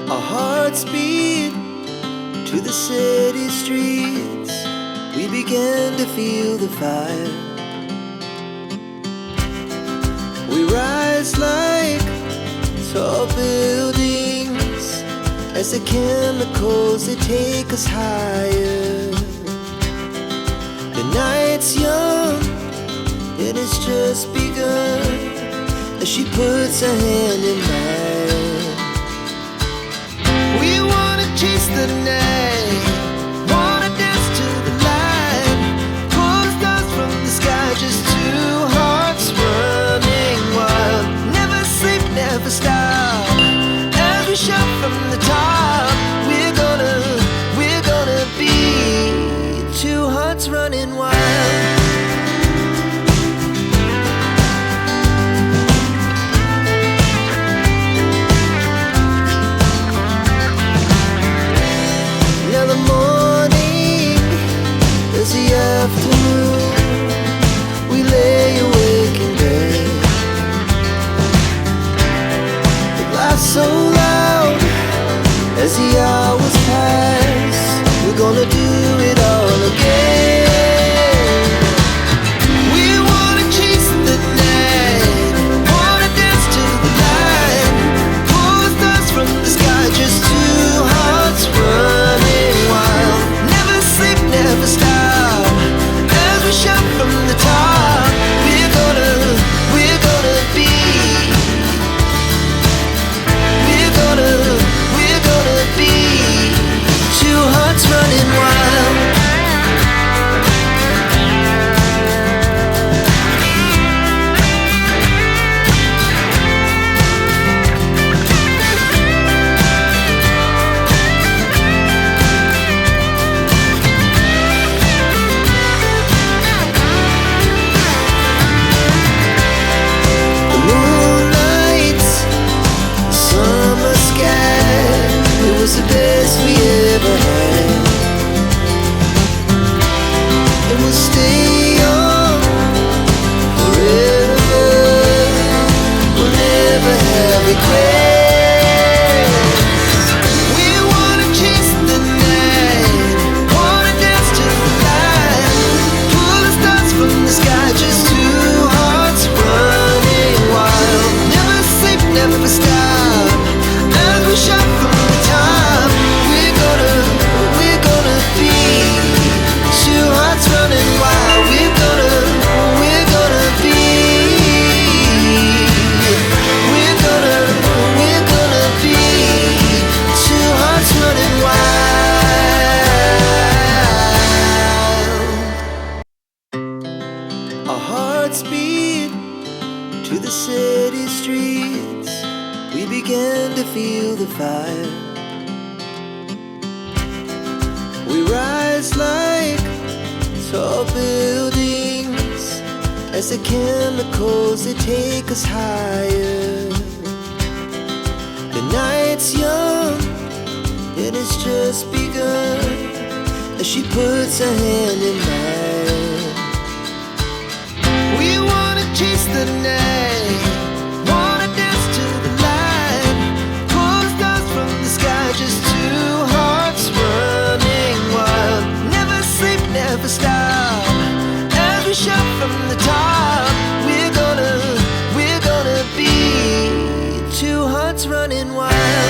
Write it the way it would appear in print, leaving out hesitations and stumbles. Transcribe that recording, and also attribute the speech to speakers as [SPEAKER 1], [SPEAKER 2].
[SPEAKER 1] Our hearts beat to the city streets. We began to feel the fire. We rise like tall buildings as the chemicals, they take us higher. The night's young, it has just begun, as she puts her hand in mine. We wanna chase the night, wanna dance to the light, pull stars from the sky, just two hearts running wild. Never sleep, never stop, as we shout from the top. We're gonna be two hearts running wild. Now the morning is the afternoon. We lay awake in bed. The laughs so loud as the hours pass. We're gonna do it all again. We wanna chase the night, wanna dance to the light, pull stars from the sky, just two hearts running wild. Never sleep, never stop, as we shout from the top. We're gonna be, we're gonna be two hearts running wild. The moonlight, summer sky, it was the best we ever had. And we'll stay on forever. We'll never have regrets. We wanna chase the night, wanna dance to the light, pull the stars from the sky, just two hearts running wild. Never sleep, never stop, as we shout from the top. We're gonna be two hearts running wild. We're gonna be, we're gonna be two hearts running wild. Our hearts beat to the city streets. We began to feel the fire. We rise like tall buildings as the chemicals, they take us higher. The night's young, it has just begun, as she puts her hand in mine. We wanna chase the night, wanna dance to the light, pull stars from the sky, just two hearts running wild. Never sleep, never stop, as we shout from the top. We're gonna be two hearts running wild.